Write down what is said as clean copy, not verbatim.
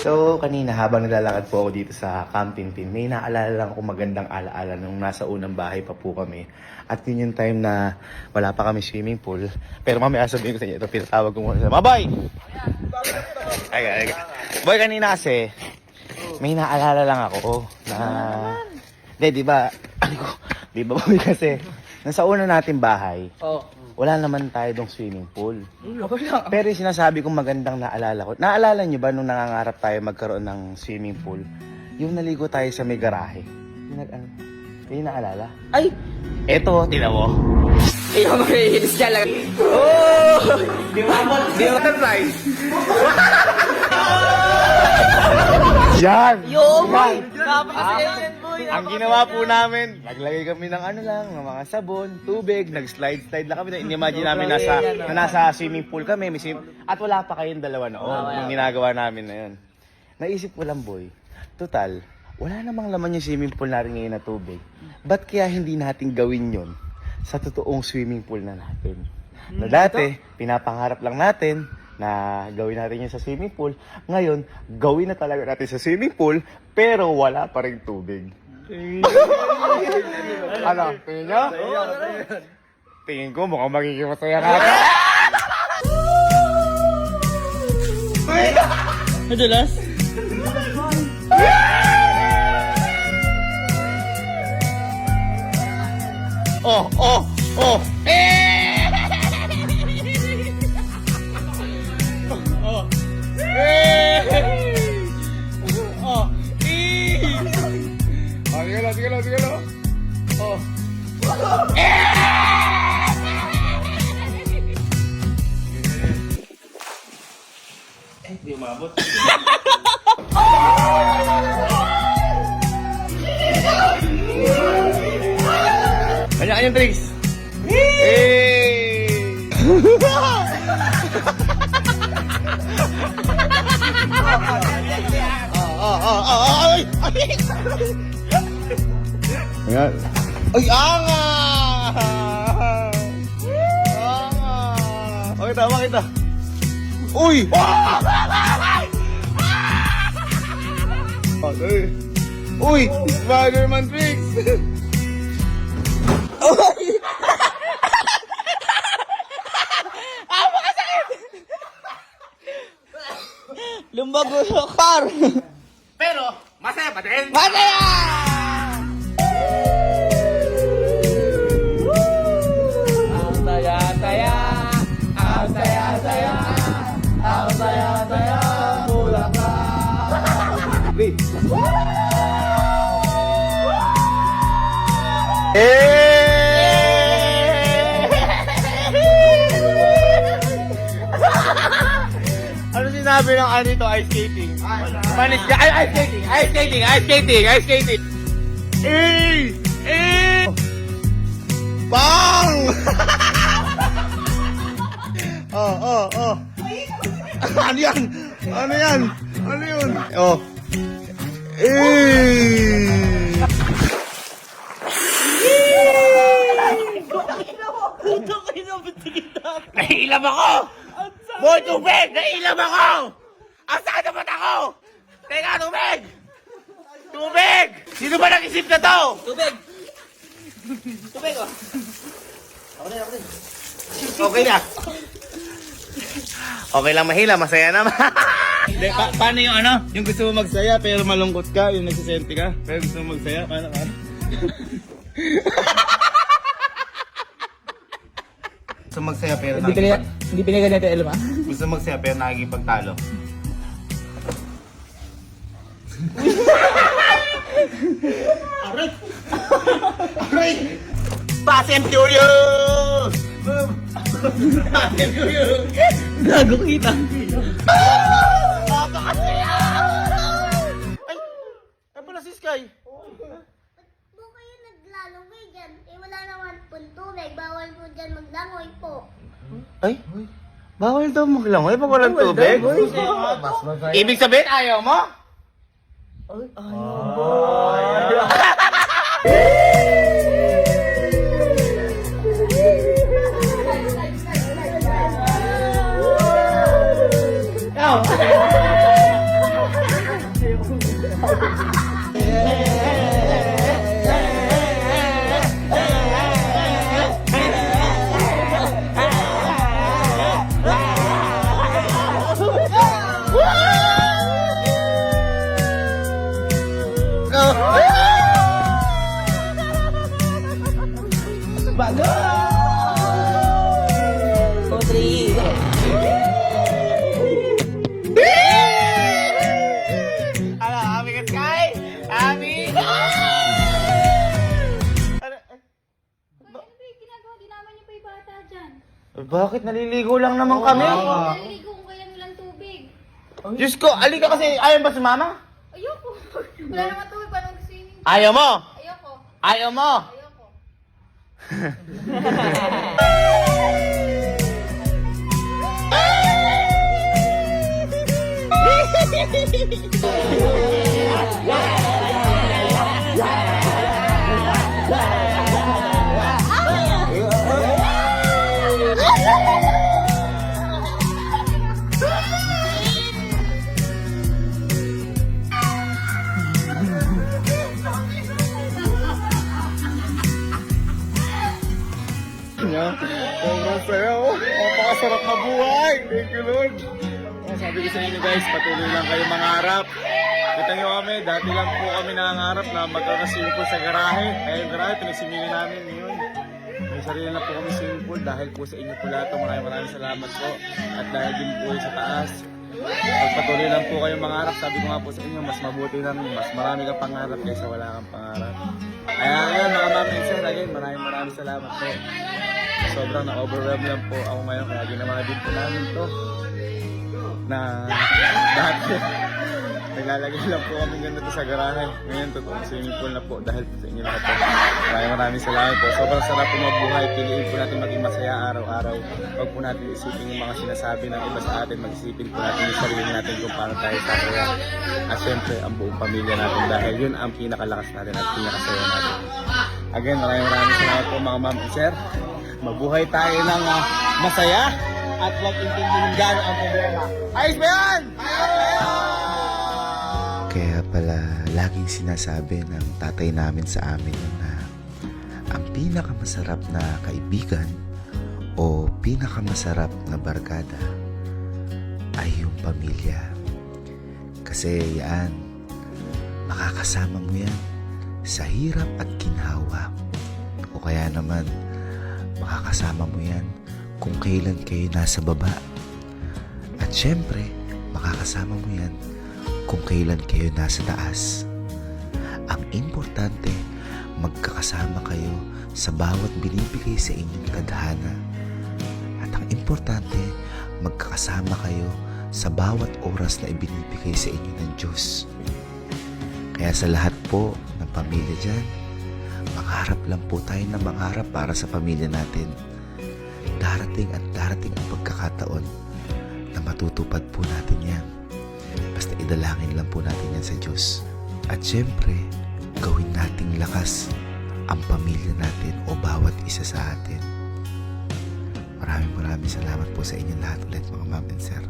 So, kanina habang naglalakad po ako dito sa Camp Pinpin, may naalala lang ako magandang alaala nung nasa unang bahay pa po kami. At yun yung time na wala pa kami swimming pool. Pero mamaya sabihin ko sa inyo, ito pinatawag ko muna sa Maboy! Ay. Boy, kanina kasi, may naalala lang ako na... Di ba, di ba boy kasi, nasa una nating bahay, wala naman tayo dong swimming pool. Pero yung sinasabi kong magandang naalala ko, naalala nyo ba nung nangangarap tayo magkaroon ng swimming pool? Yung naligo tayo sa may garahe. Yung naalala? Ay! Eto, tinawo. Ikaw makikinis dyan lang. Di ba butterfly? Yan! Yo, boy! Napakasaya yan, boy! Ang ginawa po namin, naglagay kami ng ng mga sabon, tubig, nag-slide lang kami. In-imagine namin nasa swimming pool kami. At wala pa kayong dalawa noon nung ginagawa namin na yun. Naisip ko lang, boy, total, wala namang laman yung swimming pool natin ngayon na tubig. Ba't kaya hindi natin gawin yon sa totoong swimming pool na natin? Na dati, pinapangarap lang natin na gawin natin yun sa swimming pool. Ngayon, gawin na talaga natin sa swimming pool, pero wala pa rin tubig. Ano? Tingin nyo? Tingin ko mukhang magiging masaya natin. Madulas? Oh! Sige lang. Oh. Di umabot. Kanya-kanyang tricks. Ayan. Ay, angas! Angas! Kita. Uy! Uy! Spider-Man tricks! Lumbago sa car! Pero, masaya pa din! Masaya! Ang saya, Bulacan. Ano sinabi ng anito? Ice skating. Ice skating. Bang! Oh. Ano yan? Ano yun? Oh. Naiilam ako! Boy, tubig! Naiilam ako! Ang sakit na mata ko! Teka, tubig! Tubig! Sino ba nag-isip na to? Tubig, oh. Okay na. Okay lang mahila, masaya naman. Paano yung ano? Yung gusto mo magsaya pero malungkot ka, yung nagsisente ka, pero gusto mo magsaya, paano? Gusto magsaya pero Hindi pinagal natin alam, ha? gusto magsaya pero nakikipagtalo. Aray! Fast and Furious! Fast and Furious! Gago kita. Napakasaya! Ay! Ay pala si Sky! Po kayo naglalungay dyan. Wala naman po tubig. Bawal po dyan maglangoy po. Ay! Bawal daw maglangoy pag walang tubig? Ibig sabihin, ayaw mo? Bago! 2, 3, go! Ano, happy ka, Sky? Happy? Ano? Ginagawa din naman yung pay bata dyan. Bakit? Naliligo lang naman kami. Naliligo ko kaya nilang tubig. Diyos ko, alika kasi. Ayaw ba si mama? Ayoko. Wala naman tubig. Paano mag-swimming? Ayaw mo? Ayoko. Ayaw mo? Ayoko. Sobrang saya ko. Napakasarap na buhay. Thank you, Lord. Sabi ko sa inyo guys, patuloy lang kayo mangarap. Kita nyo kami, dati lang po kami nangangarap na magkaka-swimming pool sa garahe. Kaya yung garahe, pinagsimili namin ngayon. May sarili na po kami swimming pool dahil po sa inyo po lahat. Maraming salamat po. At dahil din po sa taas. Pagpatuloy lang po kayo mangarap. Sabi ko nga po sa inyo, mas mabuti lang, mas marami kang pangarap kaysa wala kang pangarap. Kaya ngayon mga mami and sir, again, maraming salamat po. Sobrang na-overwhelm lang po ako ngayon kaya ginawa din po namin to na dati naglalagay lang po kami ganito sa garahe. Ngayon totoong swimming pool na po dahil po sa inyo lahat po. Maraming salamat po. Sobrang sarap po mabuhay. Piliin po natin maging masaya araw-araw. Huwag po natin isipin yung mga sinasabi ng iba sa atin. Mag-isipin po natin yung sarili natin kung paano tayo sasaya. At syempre ang buong pamilya natin dahil yun ang pinakalakas natin at pinakasaya natin. Again, maraming salamat po mga ma'am and sir. Mabuhay tayo ng masaya at huwag intindihin gano'n ang problema. Ayos ba yan? Kaya pala laging sinasabi ng tatay namin sa amin na ang pinakamasarap na kaibigan o pinakamasarap na barkada ay yung pamilya. Kasi yan, makakasama mo yan sa hirap at ginhawa. O kaya naman, makakasama mo yan kung kailan kayo nasa baba. At syempre, makakasama mo yan kung kailan kayo nasa taas. Ang importante, magkakasama kayo sa bawat binibigay sa inyong tadhana. At ang importante, magkakasama kayo sa bawat oras na ibinibigay sa inyo ng Diyos. Kaya sa lahat po ng pamilya dyan, mangarap lang po tayo na mangarap para sa pamilya natin. Darating at darating ang pagkakataon na matutupad po natin yan. Basta idalangin lang po natin yan sa Diyos. At syempre, gawin nating lakas ang pamilya natin o bawat isa sa atin. Maraming salamat po sa inyo lahat ulit mga ma'am and sir.